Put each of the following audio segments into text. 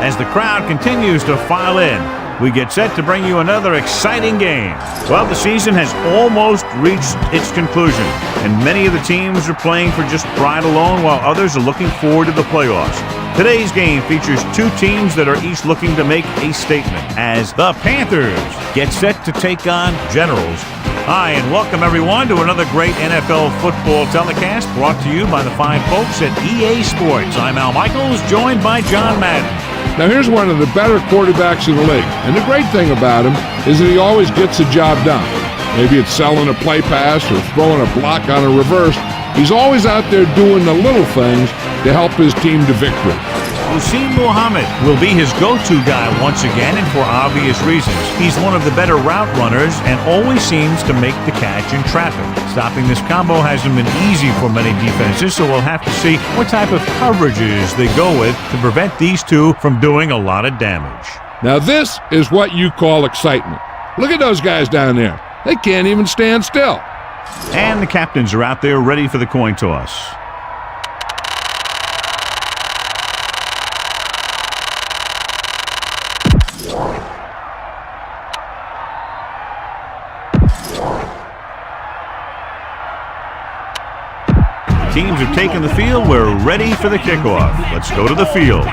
As the crowd continues to file in, we get set to bring you another exciting game. Well, the season has almost reached its conclusion, and many of the teams are playing for just pride alone, while others are looking forward to the playoffs. Today's game features two teams that are each looking to make a statement, as the Panthers get set to take on Generals, Hi, and welcome everyone to another great NFL football telecast brought to you by the fine folks at EA Sports. I'm Al Michaels, joined by John Madden. Now here's one of the better quarterbacks in the league, and the great thing about him is that he always gets the job done. Maybe it's selling a play pass or throwing a block on a reverse. He's always out there doing the little things to help his team to victory. Hussein Muhammad will be his go-to guy once again, and for obvious reasons. He's one of the better route runners and always seems to make the catch in traffic. Stopping this combo hasn't been easy for many defenses, so we'll have to see what type of coverages they go with to prevent these two from doing a lot of damage. Now this is what you call excitement. Look at those guys down there. They can't even stand still. And the captains are out there ready for the coin toss. Teams have taken the field. We're ready for the kickoff. Let's go to the field.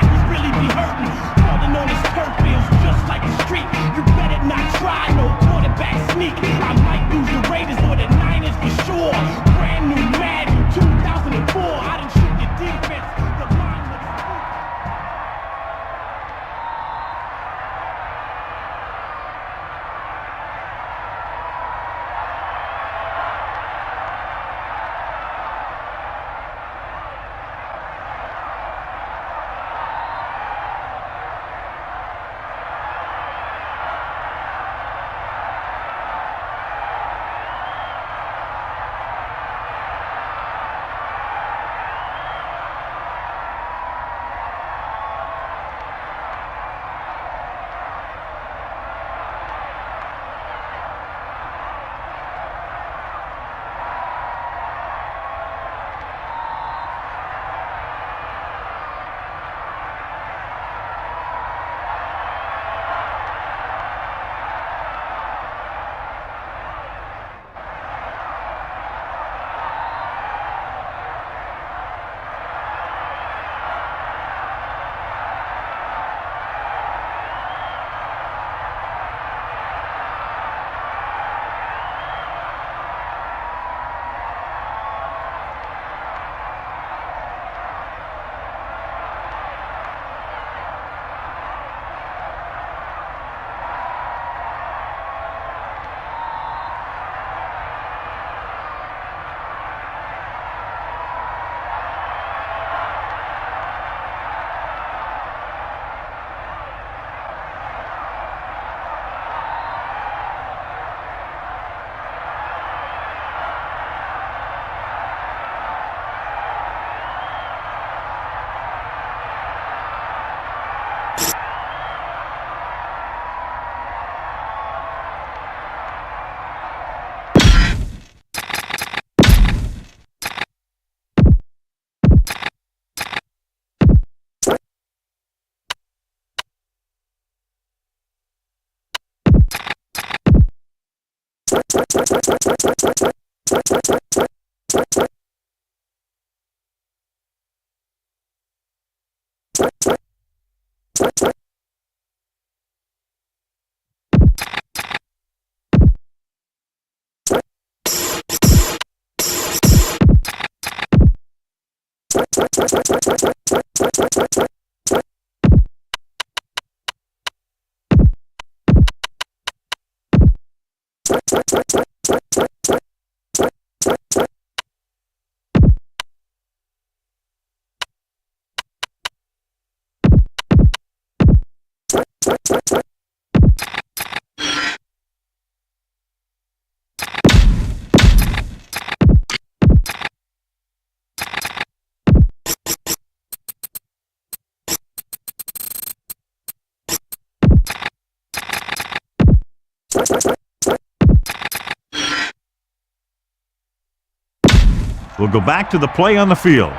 We'll go back to the play on the field.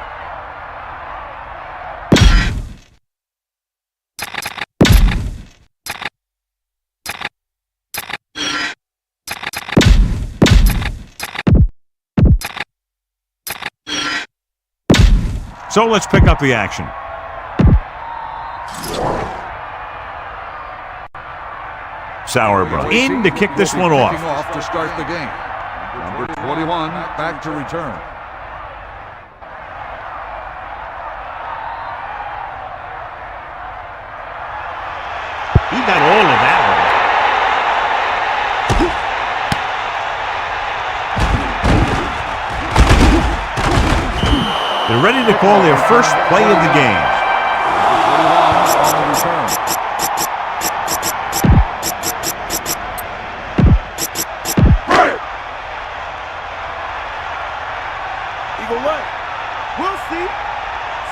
So let's pick up the action. Sauerbrunn. In to kick this one off. To start the game. Number 21 back to return. He got all of that one. They're ready to call their first play of the game.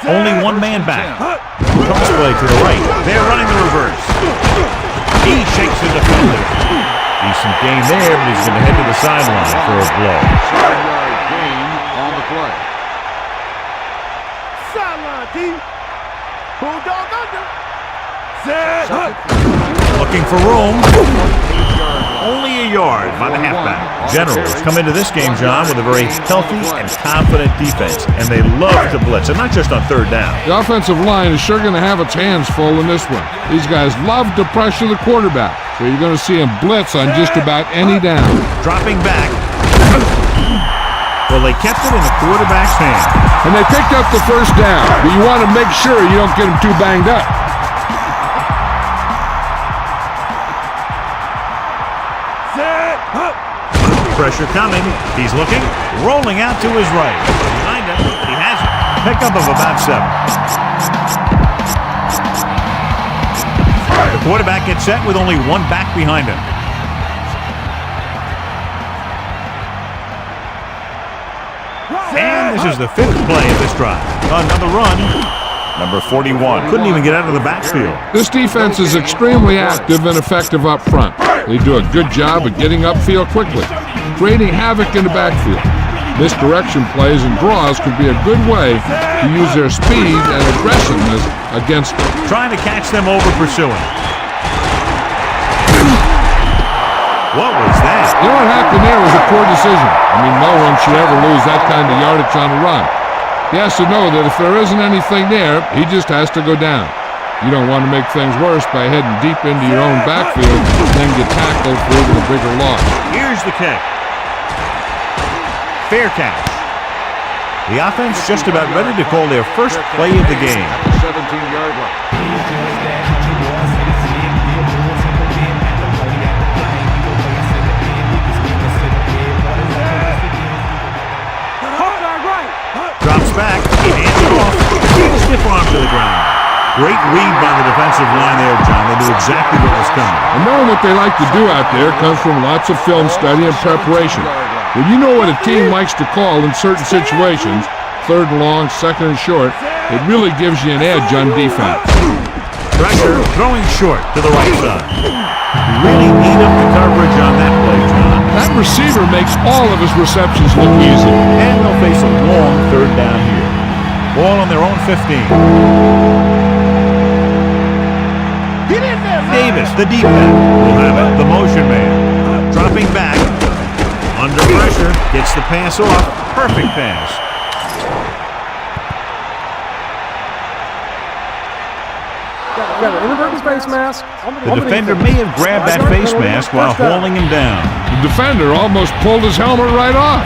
Only one man back. Cross play to the right. They're running the reverse. He shakes the defender. Decent gain there, but he's going to head to the sideline for a blow. 7-yard gain on the play. Sideline, D. Bulldog under. Set. Looking for room. Only a yard by the halfback. Generals come into this game, John, with a very healthy and confident defense, and they love to blitz, and not just on third down. The offensive line is sure going to have its hands full in this one. These guys love to pressure the quarterback, so you're going to see him blitz on just about any down. Dropping back. Well, they kept it in the quarterback's hand. And they picked up the first down, but you want to make sure you don't get him too banged up. Pressure coming. He's looking. Rolling out to his right. Behind him. He has it. Pickup of about 7. The quarterback gets set with only one back behind him. And this is the 5th play of this drive. Another run. Number 41. Couldn't even get out of the backfield. This defense is extremely active and effective up front. They do a good job of getting upfield quickly, creating havoc in the backfield. Misdirection plays and draws could be a good way to use their speed and aggressiveness against them. Trying to catch them over pursuing. What was that? You know what happened there was a poor decision. I mean, no one should ever lose that kind of yardage on a run. He has to know that if there isn't anything there, he just has to go down. You don't want to make things worse by heading deep into your own backfield and then get tackled for even a bigger loss. Here's the kick. Fair catch. The offense just about ready to call their first play of the game. 17-yard line. Drops back. He hands it off. Stiff arm to the ground. Great read by the defensive line there, John. They knew exactly what was coming. And knowing what they like to do out there comes from lots of film study and preparation. When you know what a team likes to call in certain situations, 3rd and long, 2nd and short, it really gives you an edge on defense. Pressure, throwing short to the right side. Really eat up the coverage on that play, John. That receiver makes all of his receptions look easy. And they'll face a long 3rd down here. Ball on their own 15. Get in there, man. Davis, the deep end, will have it. The motion man. Dropping back. Under pressure. Gets the pass off. Perfect pass. Got an inadvertent face mask. The defender may have grabbed that face mask while hauling him down. The defender almost pulled his helmet right off.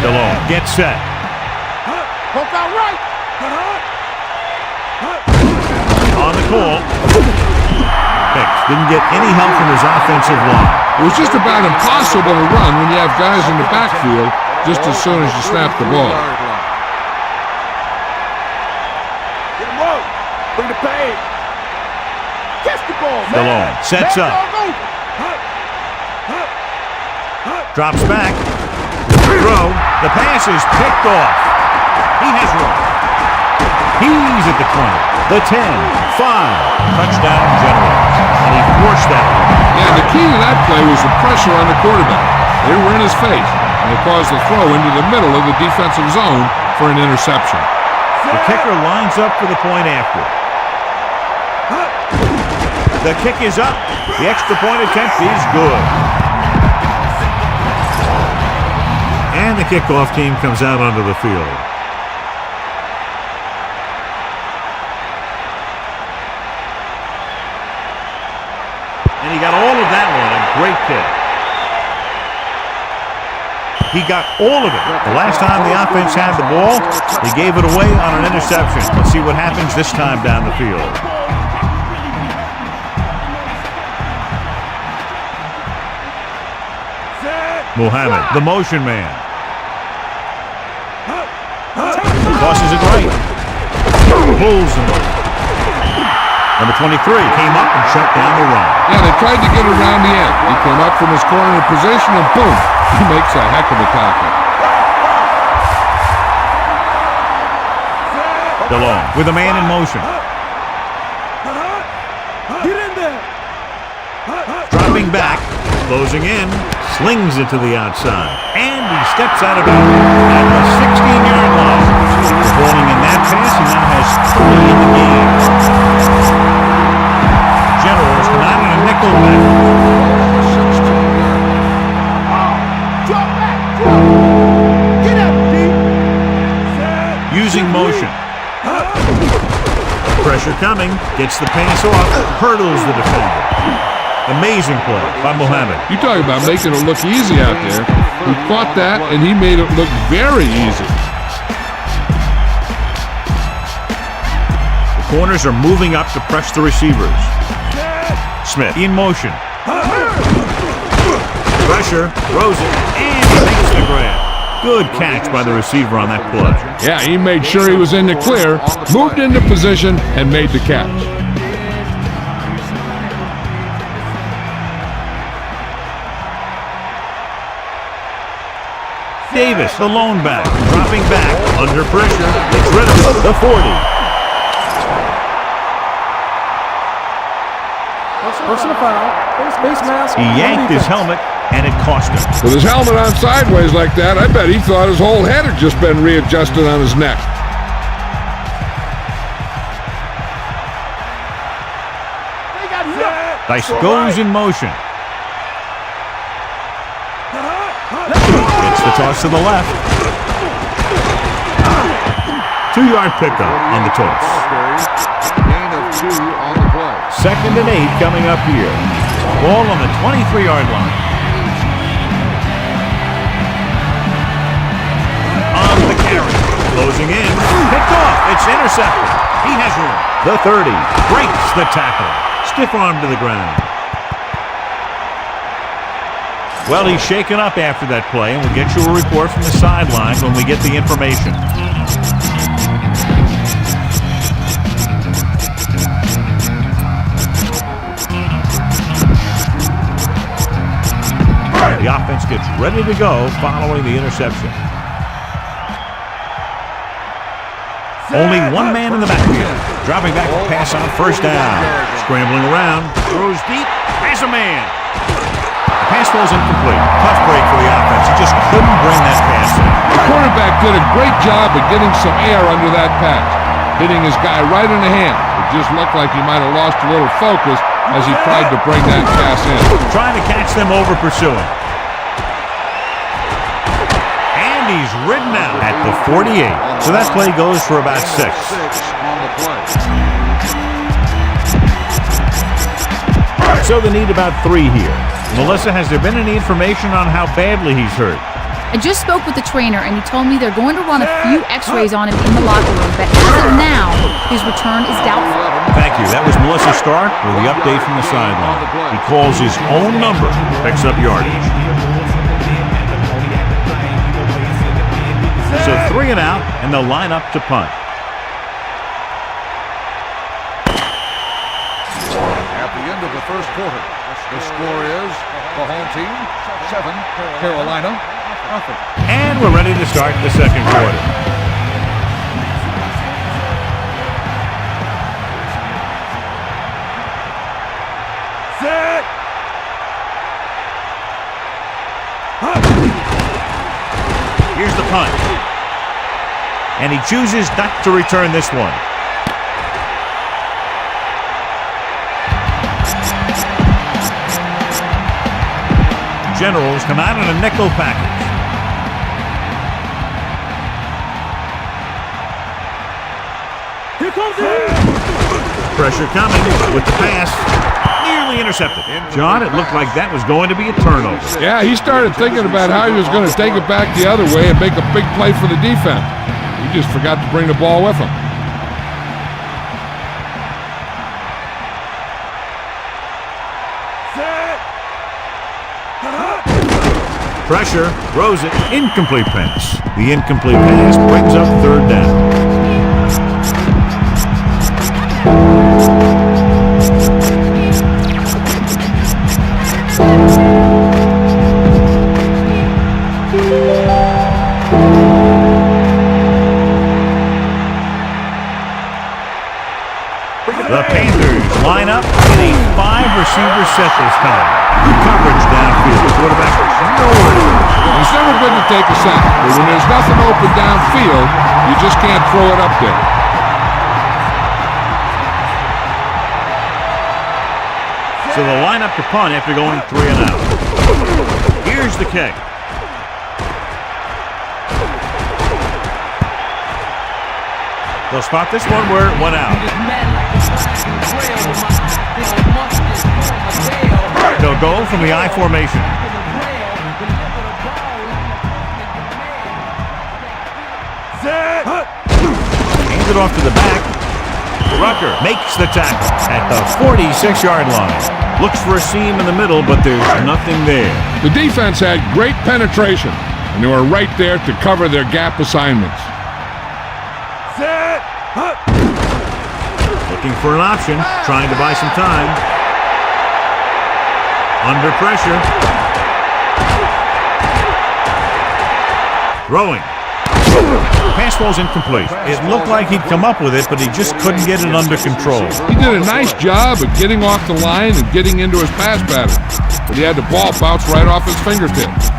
DeLong gets set. Poke out right. On the call. Hicks didn't get any help from his offensive line. It was just about impossible to run when you have guys in the backfield just as soon as you snap the ball. Get him up. Bring the pain. Catch the ball, man. DeLong sets up. Drops back. Throw. The pass is picked off. He has room. He's at the 20. The 10, 5, touchdown Generals. And he forced that one. Yeah, the key to that play was the pressure on the quarterback. They were in his face, and they caused the throw into the middle of the defensive zone for an interception. The kicker lines up for the point after. The kick is up. The extra point attempt is good. And the kickoff team comes out onto the field. 1 And he got all of that one. A great pick. He got all of it. The last time the offense had the ball, they gave it away on an interception. Let's see what happens this time down the field. Muhammad, the motion man. Tosses it right. Pulls him. Number 23 came up and shut down the run. Yeah, they tried to get around the end. He came up from his corner position and boom, he makes a heck of a tackle. DeLong with a man in motion. Get in there. Dropping back, closing in, slings it to the outside. And he steps out of bounds at the 16-yard line. Performing in that pass, he now has 3 in the game. Generals come out in a nickel back. Drop back. Drop. Get up, deep. Using motion. Pressure coming. Gets the pass off. Hurdles the defender. Amazing play by Muhammad. You talk about making it look easy out there. He caught that, and he made it look very easy. The corners are moving up to press the receivers. Smith in motion. Pressure, throws it, and he makes the grab. Good catch by the receiver on that play. Yeah, he made sure he was in the clear, moved into position, and made the catch. Davis, the lone back, dropping back, under pressure, gets rid of it, the 40. Personal foul. Face mask. He yanked his helmet, and it cost him. With his helmet on sideways like that, I bet he thought his whole head had just been readjusted on his neck. Dice goes in motion. Gets the toss to the left. 2-yard pickup on the toss. Gain of 2 on the play. 2nd and 8 coming up here. Ball on the 23-yard line. On the carry. Closing in. Picked off. It's intercepted. He has room. The 30. Breaks the tackle. Stiff arm to the ground. Well, he's shaken up after that play, and we'll get you a report from the sideline when we get the information. The offense gets ready to go following the interception. Only one man in the backfield. Dropping back to pass on 1st down. Scrambling around. Throws deep. Has a man. The pass falls incomplete. Tough break for the offense. He just couldn't bring that pass in. The quarterback did a great job of getting some air under that pass, hitting his guy right in the hand. It just looked like he might have lost a little focus as he tried to bring that pass in. Trying to catch them over pursuing. And he's ridden out at the 48. So that play goes for about 6. On the play. So they need about 3 here. Melissa, has there been any information on how badly he's hurt? I just spoke with the trainer, and he told me they're going to run a few x-rays on him in the locker room, but as of now, his return is doubtful. Thank you. That was Melissa Stark with the update from the sideline. He calls his own number, picks up yardage. So 3 and out, and they'll line up to punt. At the end of the first quarter, the score is the home team 7, Carolina nothing. And we're ready to start the 2nd quarter. Set. Here's the punt. And he chooses not to return this one. Generals come out in a nickel package. Here comes it. Pressure coming with the pass. Nearly Nearly intercepted. John, it looked like that was going to be a turnover. Yeah, he started thinking about how he was going to take it back the other way and make a big play for the defense. He just forgot to bring the ball with him. Pressure, throws it, incomplete pass. The incomplete pass brings up third down. The Panthers line up in a 5-receiver set this time. Good coverage downfield. The quarterback is nowhere. It's never good to take a sack, but when there's nothing open downfield, you just can't throw it up there. So they'll line up to punt after going 3 and out. Here's the kick. They'll spot this one where it went out. They'll go from the I formation. Hands it off to the back. Rucker makes the tackle at the 46-yard line. Looks for a seam in the middle, but there's nothing there. The defense had great penetration, and they were right there to cover their gap assignments. Looking for an option, trying to buy some time. Under pressure. Throwing. Pass ball's incomplete. It looked like he'd come up with it, but he just couldn't get it under control. He did a nice job of getting off the line and getting into his pass pattern, but he had the ball bounce right off his fingertips.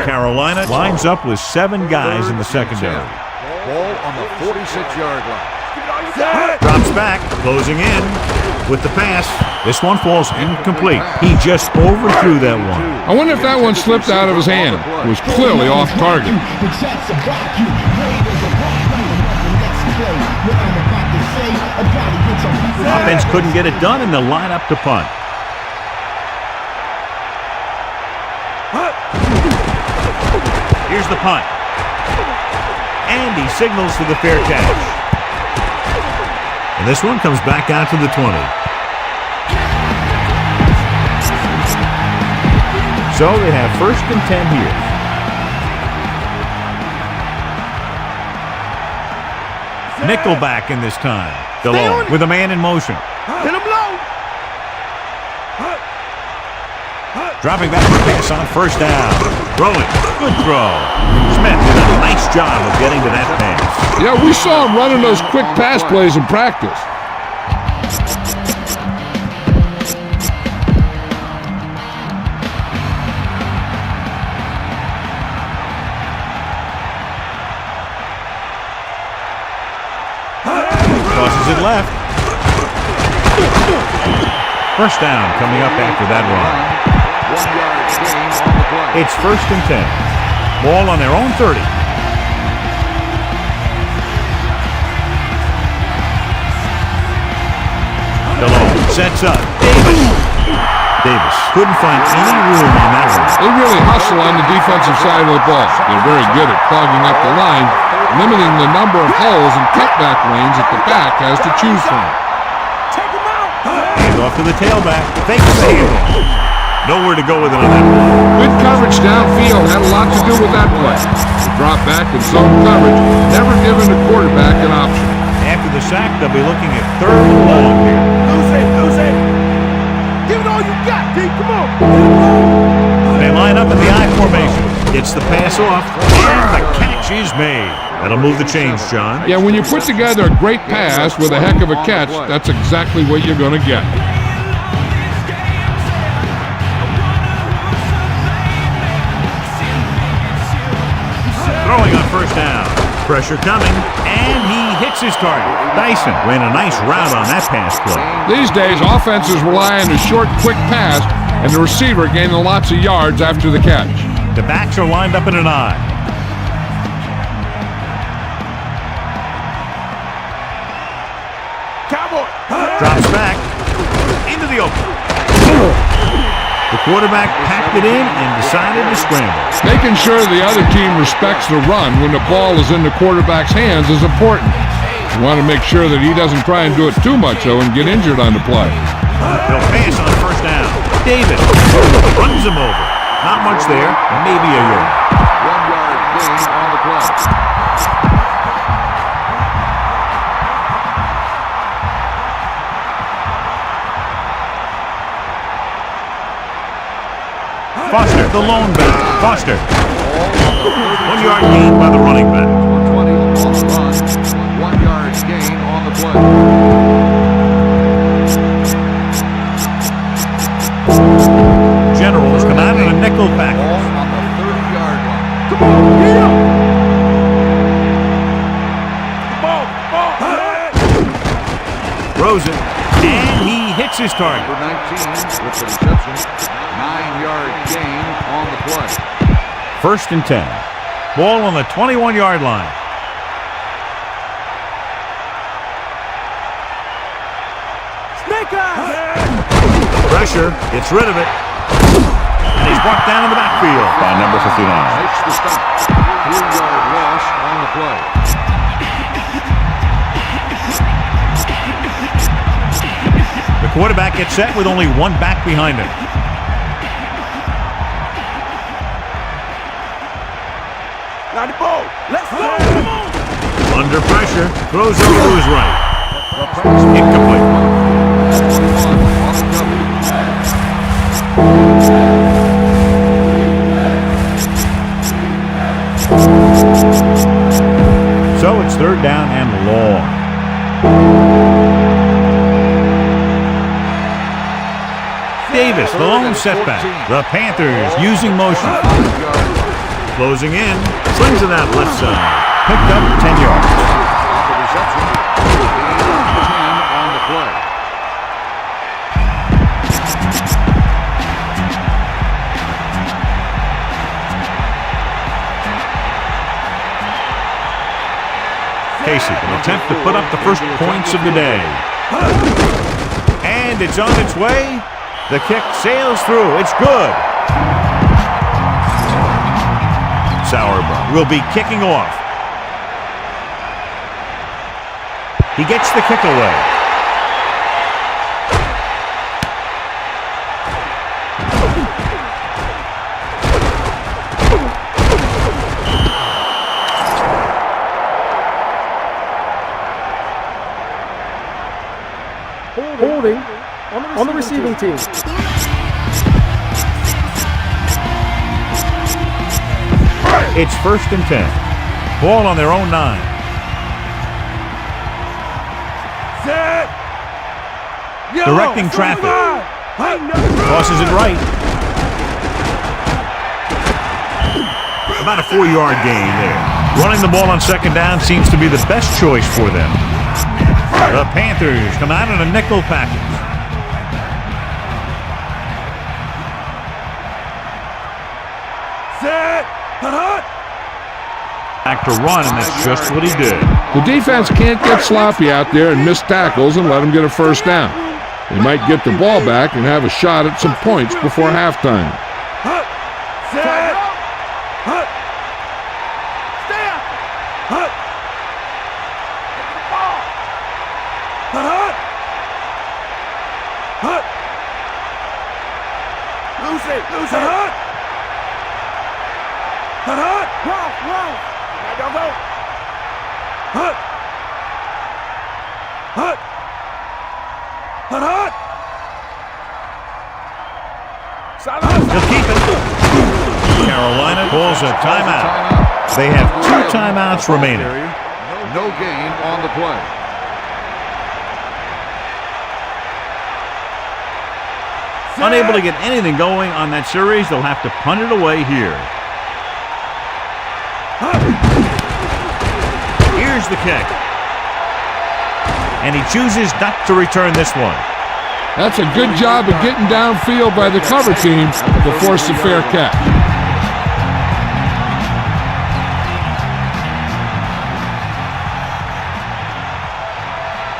Carolina lines up with 7 guys in the secondary. Ball on the 46-yard line. Drops back, closing in with the pass. This one falls incomplete. He just overthrew that one. I wonder if that one slipped out of his hand. It was clearly off target. Offense couldn't get it done, and they'll line up to punt. Here's the punt. And he signals to the fair catch. And this one comes back out to the 20. So they have 1st and 10 here. Nickelback in this time. DeLone with a man in motion. Hit him low. Dropping back for a pass on 1st down. Throwing. Good throw. Smith did a nice job of getting to that pass. Yeah, we saw him running those quick pass plays in practice. Crosses it left. 1st down coming up after that run. 1 yard gain on the play. It's 1st and 10. Ball on their own 30. DeLone sets up. Davis couldn't find any room on that one. They really hustle on the defensive side of the ball. They're very good at clogging up the line, limiting the number of holes and cutback lanes that the back has to choose from. Hands off to the tailback. Fakes the handoff. Nowhere to go with it on that one. Good coverage downfield had a lot to do with that play. The drop back and zone coverage, never giving the quarterback an option. After the sack, they'll be looking at 3rd and long here. Lose it. Give it all you got, D. Come on. They line up in the I formation. Gets the pass off, and the catch is made. That'll move the chains, John. Yeah, when you put together a great pass with a heck of a catch, that's exactly what you're going to get. Throwing on 1st down. Pressure coming, and he hits his target. Dyson ran a nice route on that pass play. These days, offenses rely on a short, quick pass, and the receiver gaining lots of yards after the catch. The backs are lined up in an I. Cowboy. Drops back into the open. The quarterback packed it in and decided to scramble. Making sure the other team respects the run when the ball is in the quarterback's hands is important. You want to make sure that he doesn't try and do it too much, though, and get injured on the play. He'll pass on first down. Davis runs him over. Not much there, maybe a yard. 1 yard gain on the play. Foster, the lone back. Foster. 1 yard gain by the running back. 20 on the run. 1 yard gain on the play. Generals come out in a nickel package. Ball on the 30-yard line. Come on, get up. Ball. Throws it, and he hits his target. Number 19 with the reception. 9-yard gain on the play. 1st and 10. Ball on the 21-yard line. Snake eyes. Pressure, gets rid of it. And he's brought down in the backfield by number 59. Makes the stop. 3-yard loss on the play. The quarterback gets set with only one back behind him. Now the ball. Let's go. Under pressure, throws over to his right. Incomplete. 21 on the cover. So it's 3rd down and long. Davis, the lone setback. The Panthers using motion. Closing in, slings it out left side. Picked up 10 yards. On the reception. Gain 10 on the play. Casey will attempt to put up the first points of the day. And it's on its way. The kick sails through. It's good. Sauerbrunn will be kicking off. He gets the kick away. Holding on the receiving team. It's 1st and 10. Ball on their own 9. Set. Directing traffic. Tosses it right. About a 4-yard gain there. Running the ball on 2nd down seems to be the best choice for them. The Panthers come out in a nickel package. Set. Back to run, and that's just what he did. The defense can't get sloppy out there and miss tackles and let them get a 1st down. They might get the ball back and have a shot at some points before halftime. Set. Stay up. Loose it. Run. Now go. He'll keep it. Carolina calls a timeout. They have 2 timeouts remaining. No gain on the play. Unable to get anything going on that series, they'll have to punt it away here. Here's the kick. And he chooses not to return this one. That's a good job of getting downfield by the cover team to force a fair catch.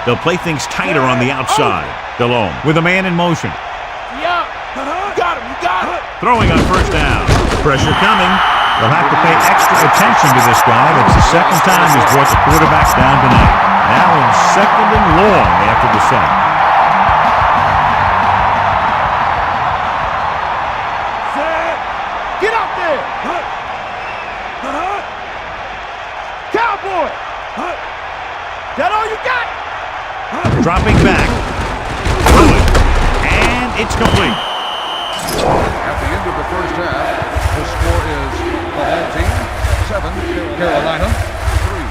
They'll play things tighter on the outside. Delhomme with a man in motion. Yeah. You got him. You got it. Throwing on first down. Pressure coming. They'll have to pay extra attention to this guy. That's the second time he's brought the quarterback down tonight. Now in second and long after the sack. Set. Get out there. Cowboy. That all you got? Dropping back. Throwing. And it's complete. At the end of the first half, the score is the home team 7, Carolina 3.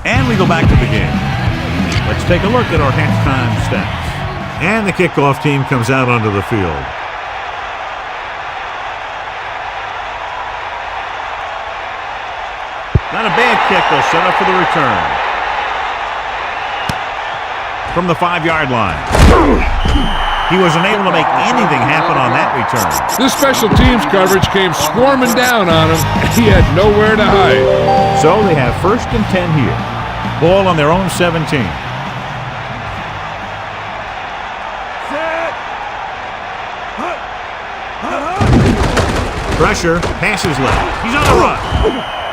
And we go back to the game. Let's take a look at our halftime stats. And the kickoff team comes out onto the field. Not a bad kick. They'll set up for the return. From the 5-yard line. He wasn't able to make anything happen on that return. This special teams coverage came swarming down on him. He had nowhere to hide. So they have first and 10 here. Ball on their own 17. Pressure, passes left. He's on the run.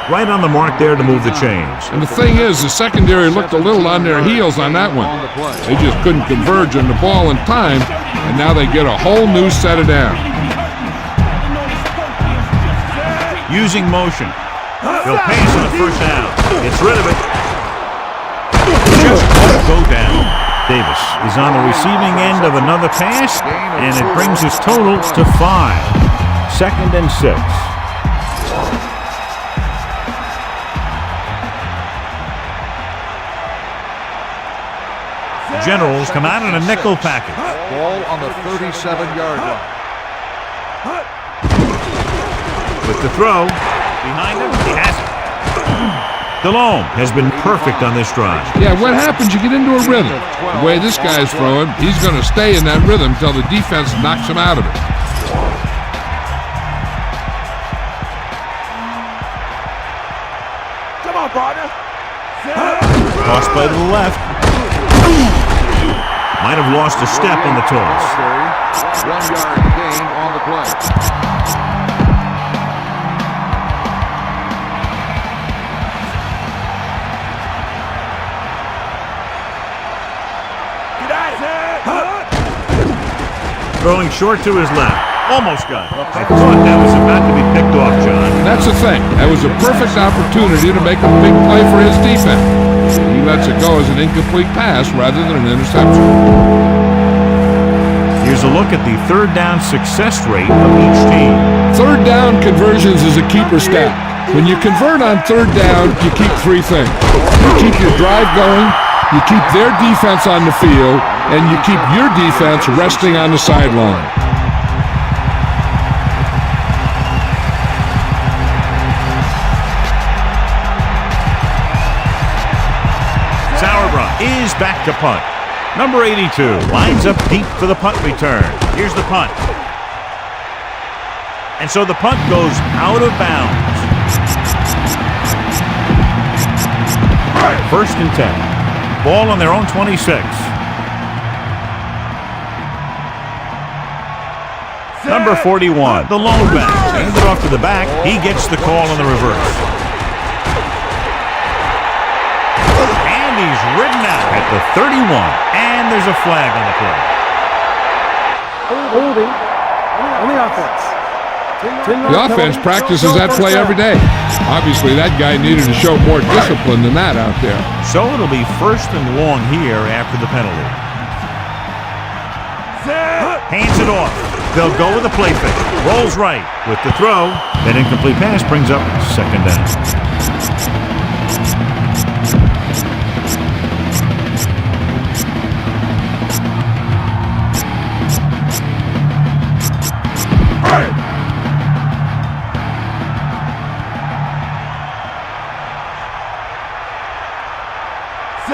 Right on the mark there to move the chains. And the thing is, the secondary looked a little on their heels on that one. They just couldn't converge on the ball in time, and now they get a whole new set of downs. Using motion. They'll pass on the first down. Gets rid of it. Just won't go down. Davis is on the receiving end of another pass, and it brings his total to 5. Second and 6. Generals come out in a nickel package. Ball on the 37-yard line. With the throw, behind him, he has it. Delhomme has been perfect on this drive. Yeah, what happens? You get into a rhythm. The way this guy's throwing, he's going to stay in that rhythm until the defense knocks him out of it. Come on, partner. Toss play to the left. Might have lost a step on the toss. 1-yard gain on the play. Throwing short to his left. Almost got it. I thought that was about to be picked off, John. That's the thing. That was a perfect opportunity to make a big play for his defense. He lets it go as an incomplete pass rather than an interception. Here's a look at the third down success rate of each team. Third down conversions is a keeper stat. When you convert on third down, you keep 3 things. You keep your drive going, you keep their defense on the field, and you keep your defense resting on the sideline. Is back to punt. Number 82 lines up deep for the punt return. Here's the punt. And so the punt goes out of bounds. First and 10. Ball on their own 26. Number 41, the lone back. Handed off to the back. He gets the call on the reverse. And he's ridden out at the 31. And there's a flag on the play. Holding on the offense. The offense practices that play every day. Obviously, that guy needed to show more discipline than that out there. So it'll be 1st and long here after the penalty. Hands it off. They'll go with a play fake. Rolls right with the throw. That incomplete pass brings up 2nd down.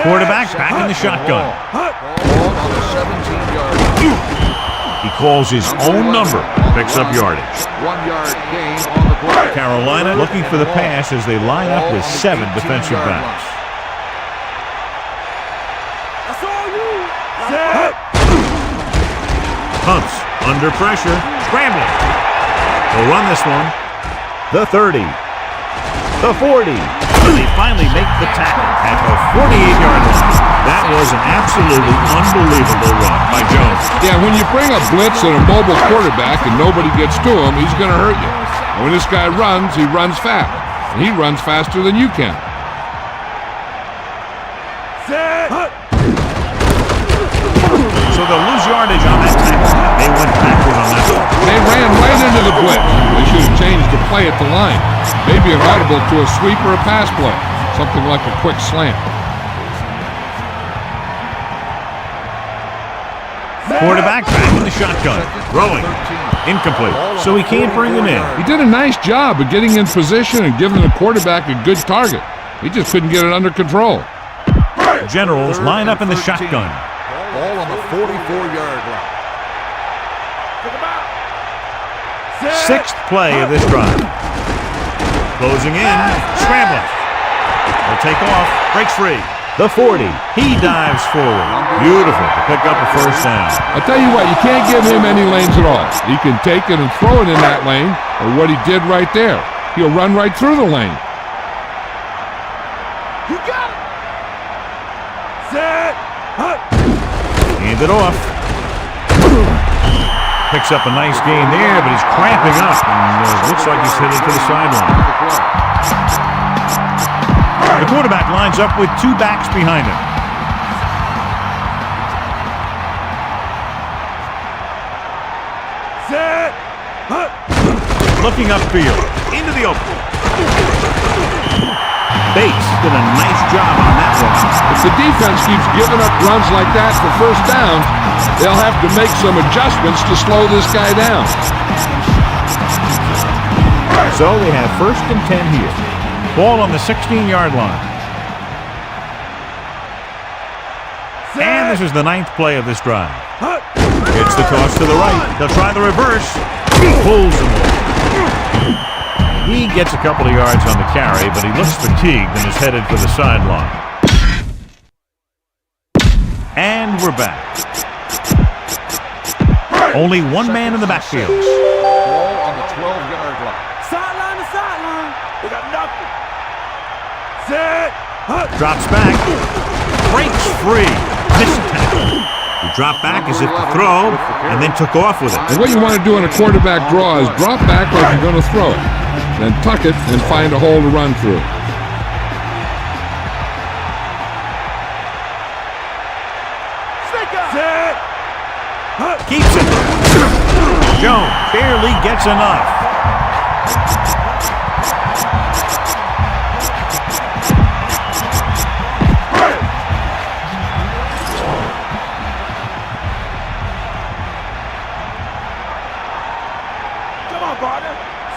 Quarterback back in the shotgun. Ball on the 17-yard line. He calls his own number. Picks up yardage. 1 yard gain on the play. Carolina looking for the pass as they line up with 7 defensive backs. That's all you. Hunts under pressure. Scrambling. They'll run this one. The 30. The 40. They finally make the tackle at the 48-yard line. That was an absolutely unbelievable run by Jones. Yeah, when you bring a blitz and a mobile quarterback and nobody gets to him, he's going to hurt you. And when this guy runs, he runs fast. And he runs faster than you can. So they'll lose yardage on that tackle. They went backward on that one. They ran right into the blitz. They should have changed the play at the line. Maybe an audible to a sweep or a pass play. Something like a quick slant. Quarterback back in the shotgun. Throwing. Incomplete. So he can't bring it in. He did a nice job of getting in position and giving the quarterback a good target. He just couldn't get it under control. Generals line up in the shotgun. Ball on the 44-yard line. 6th play of this drive. Closing in. Scrambling. They'll take off. Breaks free. The 40. He dives forward. Beautiful to pick up a 1st down. I'll tell you what, you can't give him any lanes at all. He can take it and throw it in that lane, or what he did right there. He'll run right through the lane. You got it. Set. Hand it off. Picks up a nice gain there, but he's cramping up, and looks like he's headed to the sideline. The quarterback lines up with 2 backs behind him. Set. Looking upfield, into the open. Bates did a nice job on that one. If the defense keeps giving up runs like that for 1st down, they'll have to make some adjustments to slow this guy down. So they have 1st and 10 here. Ball on the 16-yard line. And this is the 9th play of this drive. It's the toss to the right. They'll try the reverse. He pulls him over. He gets a couple of yards on the carry, but he looks fatigued and is headed for the sideline. And we're back. Only 1 man in the backfield. Ball on the 12-yard line. Sideline to sideline. We got nothing. Set. Drops back. Breaks free. Missed tackle. He dropped back as if to throw, and then took off with it. And what you want to do in a quarterback draw is drop back like you're going to throw it. Then tuck it and find a hole to run through. Set. Keeps it. Jones barely gets enough.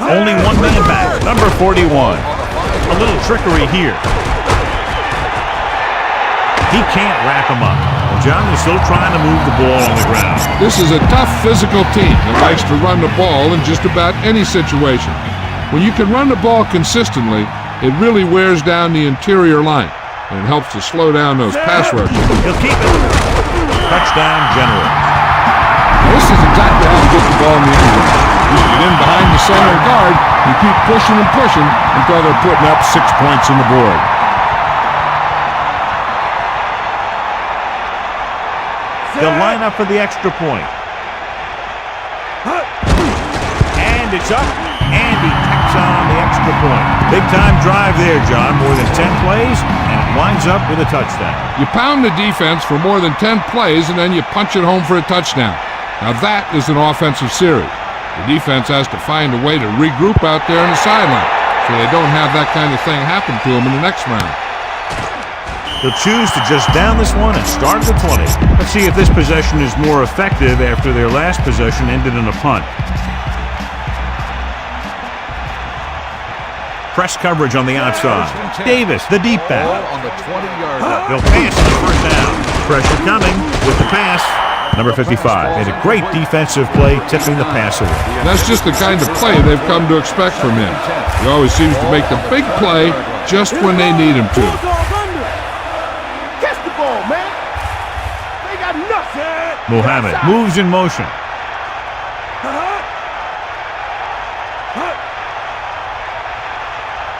Only 1 man back. Number 41. A little trickery here. He can't wrap him up. John is still trying to move the ball on the ground. This is a tough physical team that likes to run the ball in just about any situation. When you can run the ball consistently, it really wears down the interior line. and it helps to slow down those pass rushers. He'll keep it. Touchdown, Generals. This is exactly how you get the ball in the end zone. You get in behind the center and guard, you keep pushing and pushing until they're putting up 6 points on the board. They'll line up for the extra point. And it's up, and he tacks on the extra point. Big-time drive there, John. More than 10 plays, and it winds up with a touchdown. You pound the defense for more than 10 plays, and then you punch it home for a touchdown. Now that is an offensive series. The defense has to find a way to regroup out there on the sideline so they don't have that kind of thing happen to them in the next round. They'll choose to just down this one and start at the 20. Let's see if this possession is more effective after their last possession ended in a punt. Press coverage on the outside. Davis, the deep back. On the 20-yard line. They'll pass on the first down. Pressure coming with the pass. Number 55 made a great defensive play, tipping the pass away. That's just the kind of play they've come to expect from him. He always seems to make the big play just when they need him to. Catch the ball, man. They got nuts. Muhammad moves in motion.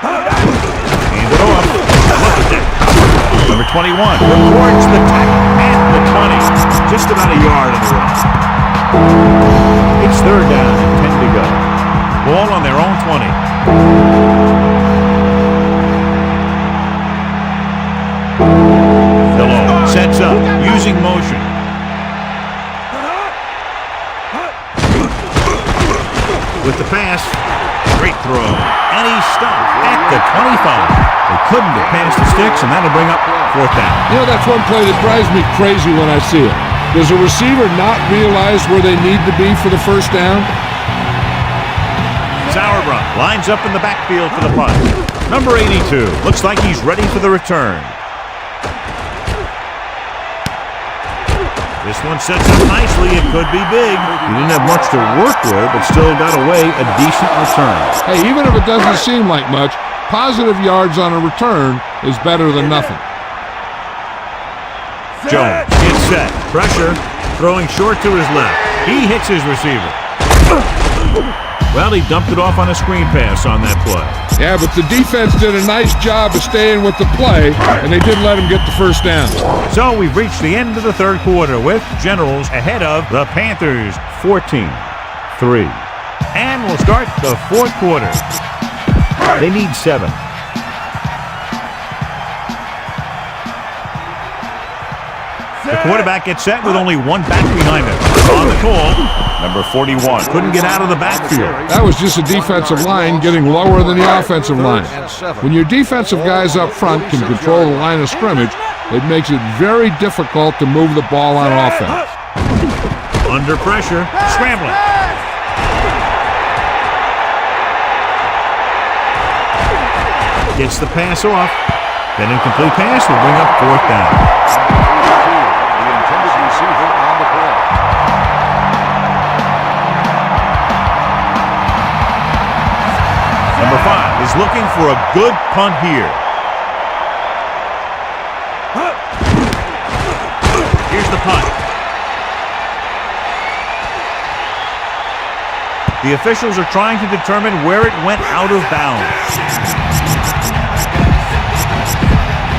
Hand it off. Look at that. Number 21 records the tackle at the 20. Just about a yard on the run. It's third down and 10 to go. Ball on their own 20. Hello. Sets up, using motion. With the pass, great throw. And he's stopped at the 25. They couldn't get past the sticks, and that'll bring up fourth down. You know, that's one play that drives me crazy when I see it. Does a receiver not realize where they need to be for the first down? Sauerbrunn lines up in the backfield for the punt. Number 82 looks like he's ready for the return. This one sets up nicely. It could be big. He didn't have much to work with, but still got away a decent return. Hey, even if it doesn't seem like much, positive yards on a return is better than nothing. Jones gets set. Pressure. Throwing short to his left. He hits his receiver. Well, he dumped it off on a screen pass on that play. Yeah, but the defense did a nice job of staying with the play, and they didn't let him get the first down. So we've reached the end of the third quarter with Generals ahead of the Panthers 14-3. And we'll start the fourth quarter. They need 7. The quarterback gets set with only one back behind him. On the call, number 41 couldn't get out of the backfield. That was just a defensive line getting lower than the offensive line. When your defensive guys up front can control the line of scrimmage, it makes it very difficult to move the ball on offense. Under pressure, scrambling. Gets the pass off. That incomplete pass will bring up fourth down. Number 5 is looking for a good punt here. Here's the punt. The officials are trying to determine where it went out of bounds.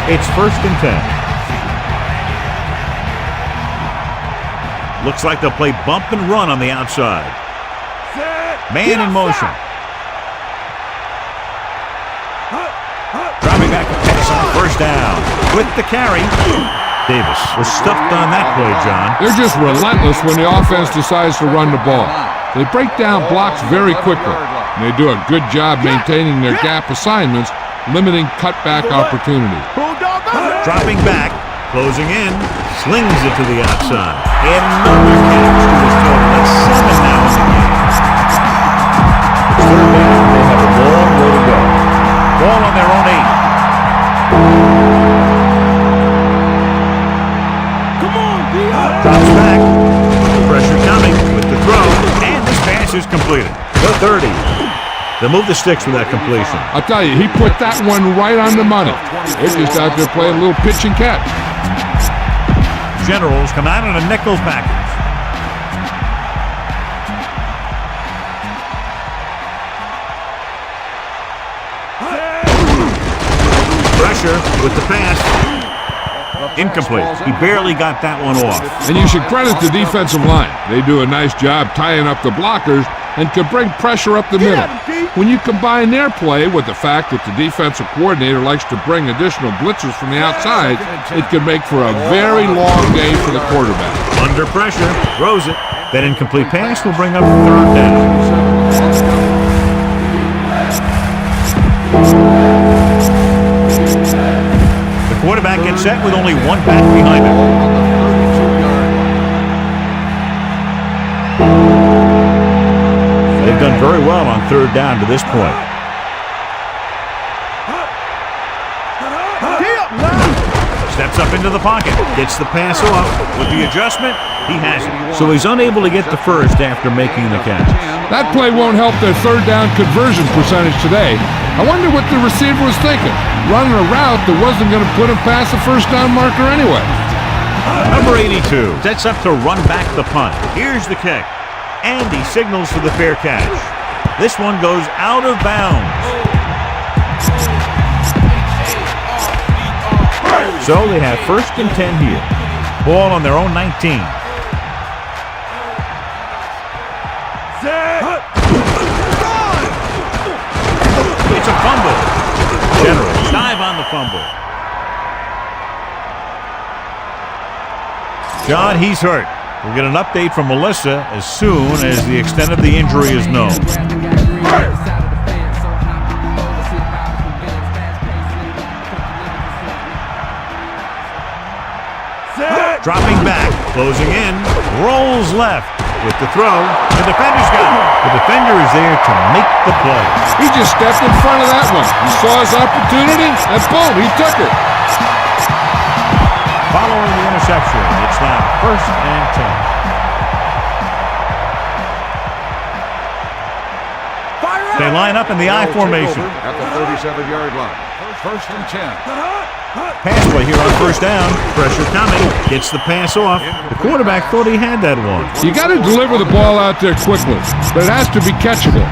It's 1st and 10. Looks like they'll play bump and run on the outside. Man in motion. Dropping back to pass on 1st down. With the carry. Davis was stuffed on that play, John. They're just relentless when the offense decides to run the ball. They break down blocks very quickly. And they do a good job maintaining their gap assignments, limiting cutback opportunity. Dropping back, closing in, slings it to the outside. And another catch to his total. That's 7 now in the game. It's 3rd down. They have a long way to go. Ball on their own 8. Come on, D.O. Drops back. Pressure coming with the throw. And this pass is completed. The 30. They'll move the sticks with that completion. I'll tell you, he put that one right on the money. They're just out there playing a little pitch and catch. Generals come out in a nickel package. Pressure with the pass. Incomplete. He barely got that one off. And you should credit the defensive line. They do a nice job tying up the blockers and can bring pressure up the middle. When you combine their play with the fact that the defensive coordinator likes to bring additional blitzers from the outside, it can make for a very long day for the quarterback. Under pressure, throws it. That incomplete pass will bring up third down. The quarterback gets set with only one back behind him. They've done very well on third down to this point. Steps up into the pocket, gets the pass off. With the adjustment, he has it. So he's unable to get the first after making the catch. That play won't help their third down conversion percentage today. I wonder what the receiver was thinking. Running a route that wasn't going to put him past the first down marker anyway. Number 82 sets up to run back the punt. Here's the kick. And he signals for the fair catch. This one goes out of bounds. So they have first and 10 here. Ball on their own 19. It's a fumble. Generals dive on the fumble. John, he's hurt. We'll get an update from Melissa as soon as the extent of the injury is known. Dropping back, closing in, rolls left with the throw. The defender's got it. The defender is there to make the play. He just stepped in front of that one. He saw his opportunity, and boom, he took it. Following the interception, it's now first and 10. They line up in the I formation. At the 37-yard line. First and 10. Pass play here on first down. Pressure coming. Gets the pass off. The quarterback thought he had that one. You got to deliver the ball out there quickly, but it has to be catchable.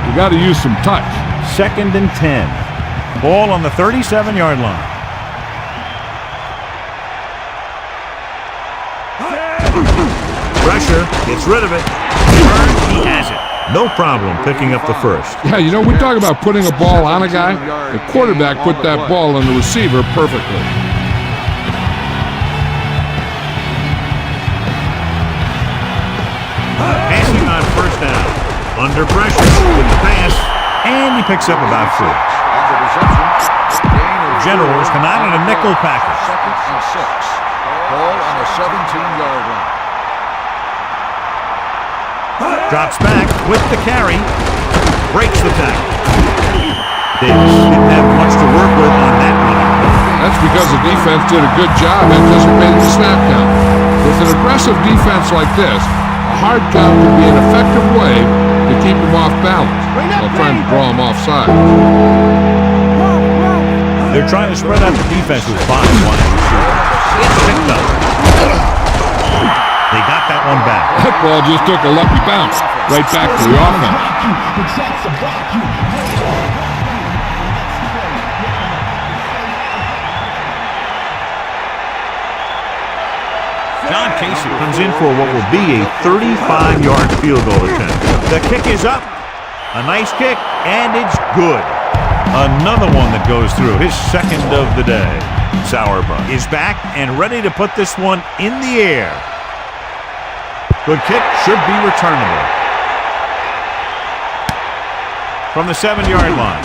You got to use some touch. Second and 10. Ball on the 37-yard line. Pressure. Gets rid of it. He has it. No problem picking up the first. Yeah, you know, we talk about putting a ball on a guy. The quarterback put that ball on the receiver perfectly. Passing on first down. Under pressure with the pass. And he picks up about 4. Generals come out in a nickel package. Second and 6. Ball on the 17-yard line. Drops back with the carry. Breaks the tackle. Davis didn't have much to work with on that one. That's because the defense did a good job anticipating the snap count. With an aggressive defense like this, a hard count could be an effective way to keep him off balance while trying to draw him offside. They're trying to spread out the defense with 5 wide receivers. It's picked up. They got that one back. That ball just took a lucky bounce right back to the offense. John Casey comes in for what will be a 35-yard field goal attempt. The kick is up. A nice kick, and it's good. Another one that goes through, his second of the day. Sauerbrunn is back and ready to put this one in the air. Good kick, should be returnable. From the 7-yard line.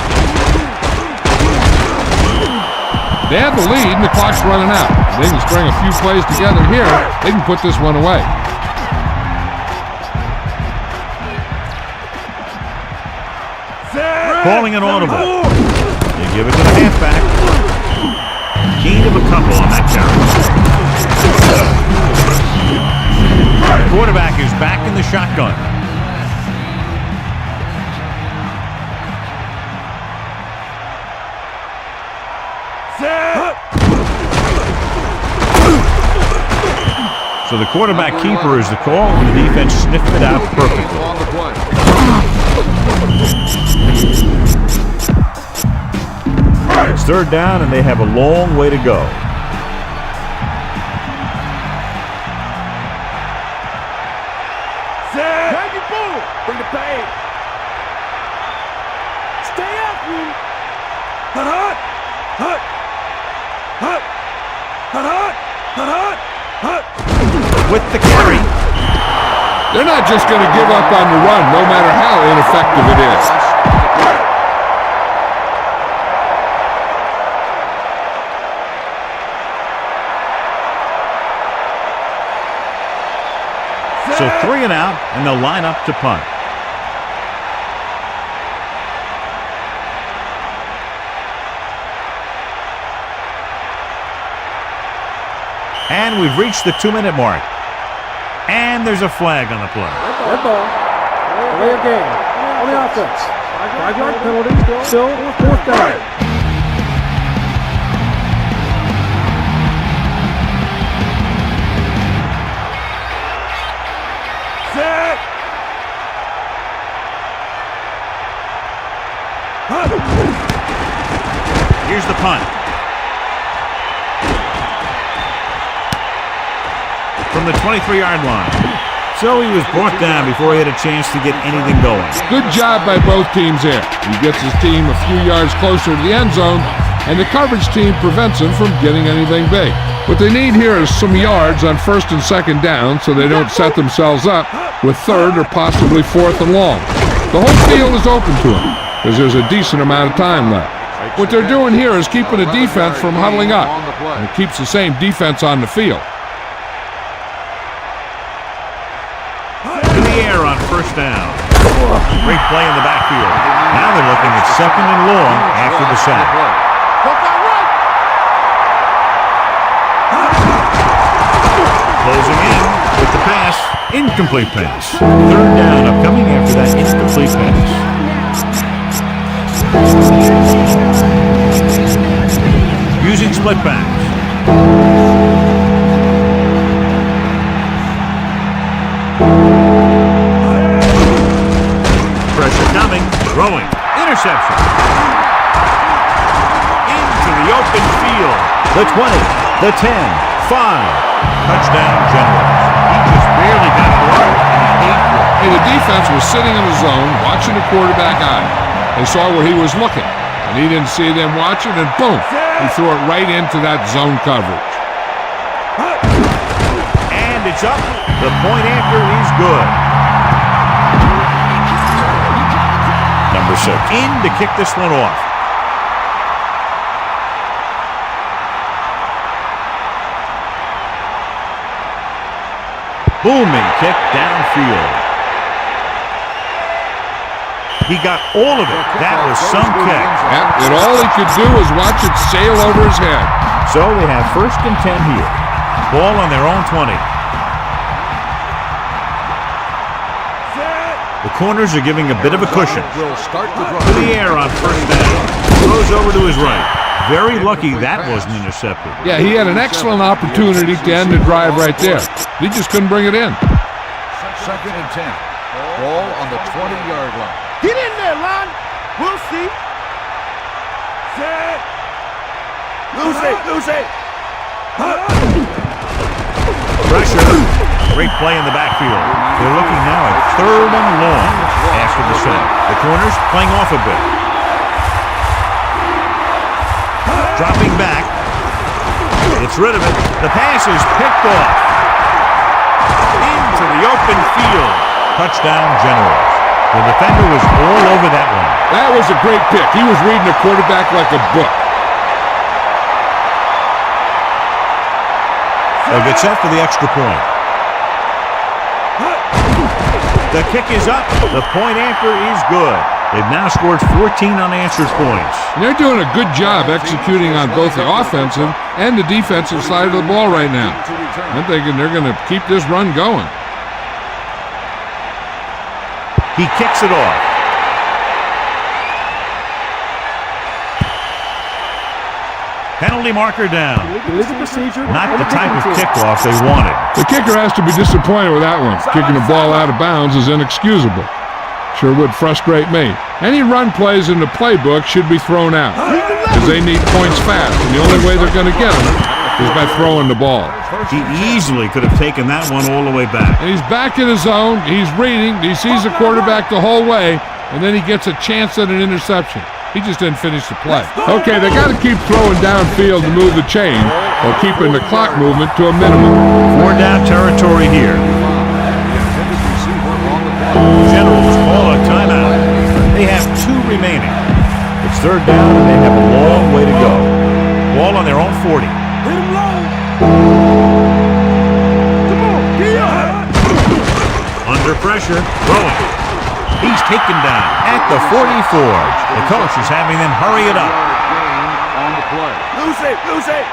They have the lead and the clock's running out. If they can string a few plays together here, they can put this one away. Calling an audible. They give it to the halfback. Gain of a couple on that carry. The quarterback is back in the shotgun. So the quarterback keeper is the call, and the defense sniffed it out perfectly. On the play. It's third down, and they have a long way to go. Set. Maggie boom. Bring the pain. Stay up, you. Hut, hut. Hut. Hut. Hut, hut. Hut, hut. Hut. With the carry. They're not just going to give up on the run, no matter how ineffective it is. So 3 and out, and they'll line up to punt. And we've reached the 2-minute mark. And there's a flag on the play. Red ball. Delay of game. On the offense. 5-yard penalty. Still 4th down. Set. Here's the punt. From the 23-yard line. So he was brought down before he had a chance to get anything going. Good job by both teams there. He gets his team a few yards closer to the end zone, and the coverage team prevents him from getting anything big. What they need here is some yards on 1st and 2nd down so they don't set themselves up with 3rd or possibly 4th and long. The whole field is open to them because there's a decent amount of time left. What they're doing here is keeping the defense from huddling up, and it keeps the same defense on the field. To the air on 1st down. Great play in the backfield. Now they're looking at 2nd and long after the sack. Closing in with the pass. Incomplete pass. 3rd down upcoming after that incomplete pass. Using split backs. Pressure coming, throwing, interception. Into the open field. The 20, the 10, 5. Touchdown, Generals. He just barely got it right. Hey, the defense was sitting in the zone, watching the quarterback eye. They saw where he was looking, and he didn't see them watching, and boom, he threw it right into that zone coverage. And it's up. The point after is good. Number 6 in to kick this one off. Booming kick downfield. He got all of it. That was some kick. Yeah, and all he could do was watch it sail over his head. So they have 1st and 10 here. Ball on their own 20. The corners are giving a bit of a cushion. To the air on 1st down. Throws over to his right. Very lucky that wasn't intercepted. Yeah, he had an excellent opportunity to end the drive right there. He just couldn't bring it in. 2nd and 10. Ball on the 20-yard line. Get in there, Lon. We'll see. Set. Lose it. Lose it. Pressure. Great play in the backfield. They're looking now at 3rd and long after the sack. The corners playing off a bit. Dropping back. Gets rid of it. The pass is picked off. Into the open field. Touchdown, Generals. The defender was all over that one. That was a great pick. He was reading the quarterback like a book. They'll get set for the extra point. The kick is up. The point after is good. They've now scored 14 unanswered points. And they're doing a good job executing on both the offensive and the defensive side of the ball right now. I'm thinking they're going to keep this run going. He kicks it off. Penalty marker down. Illegal procedure. Not the type of kickoff they wanted. The kicker has to be disappointed with that one. Kicking the ball out of bounds is inexcusable. Sure would frustrate me. Any run plays in the playbook should be thrown out because they need points fast, and the only way they're going to get them is by throwing the ball. He easily could have taken that one all the way back. And he's back in his zone. He's reading. He sees the quarterback the whole way, and then he gets a chance at an interception. He just didn't finish the play. Okay, they got to keep throwing downfield to move the chain while keeping the clock movement to a minimum. 4-down territory here. Generals call a timeout. They have 2 remaining. It's 3rd down, and they have a long way to go. Ball on their own 40. Hit him low. Come on, get up. Under pressure, throwing. He's taken down at the 44. The coach is having them hurry it up. On the play. Lose it, lose it.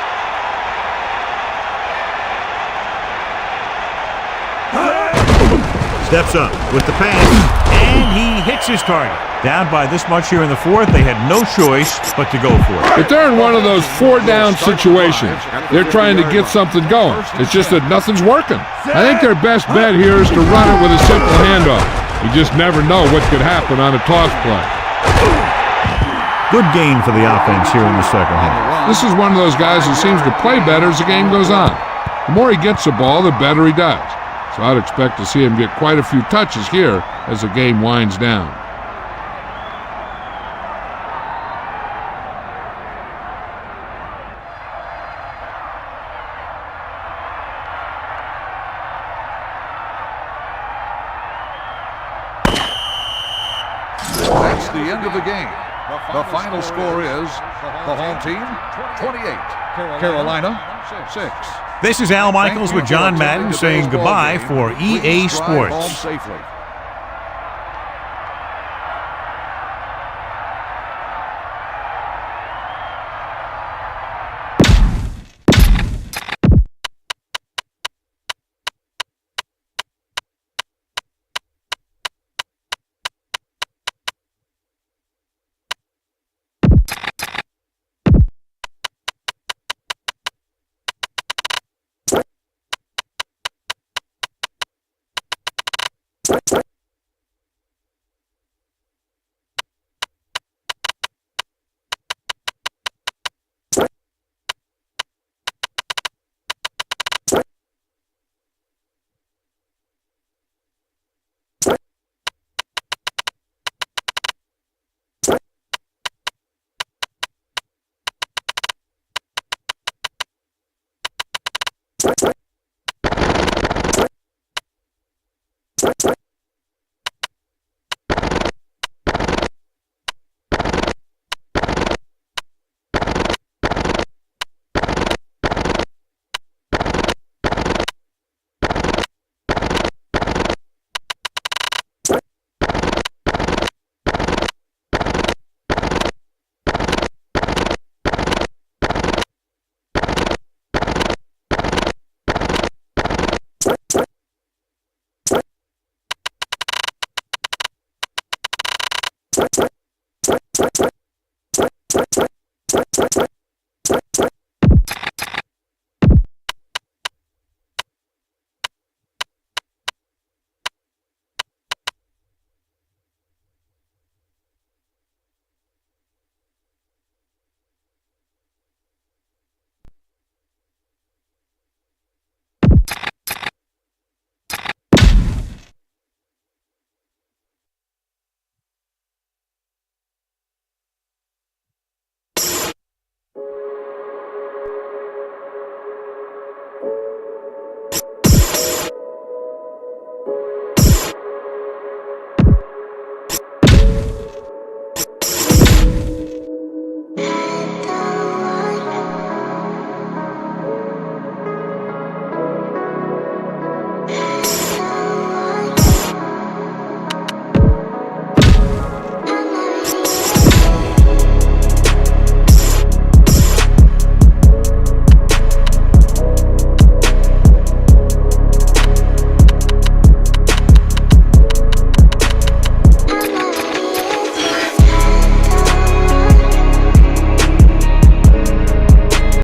Steps up with the pass, and he hits his target. Down by this much here in the 4th, they had no choice but to go for it. But they're in one of those 4-down situations. They're trying to get something going. It's just that nothing's working. I think their best bet here is to run it with a simple handoff. You just never know what could happen on a toss play. Good gain for the offense here in the 2nd half. This is one of those guys that seems to play better as the game goes on. The more he gets the ball, the better he does. So I'd expect to see him get quite a few touches here as the game winds down. That's the end of the game. The final score is the home team 28, Carolina 6. This is Al Michaels with John Madden saying goodbye for EA Sports. Home safely.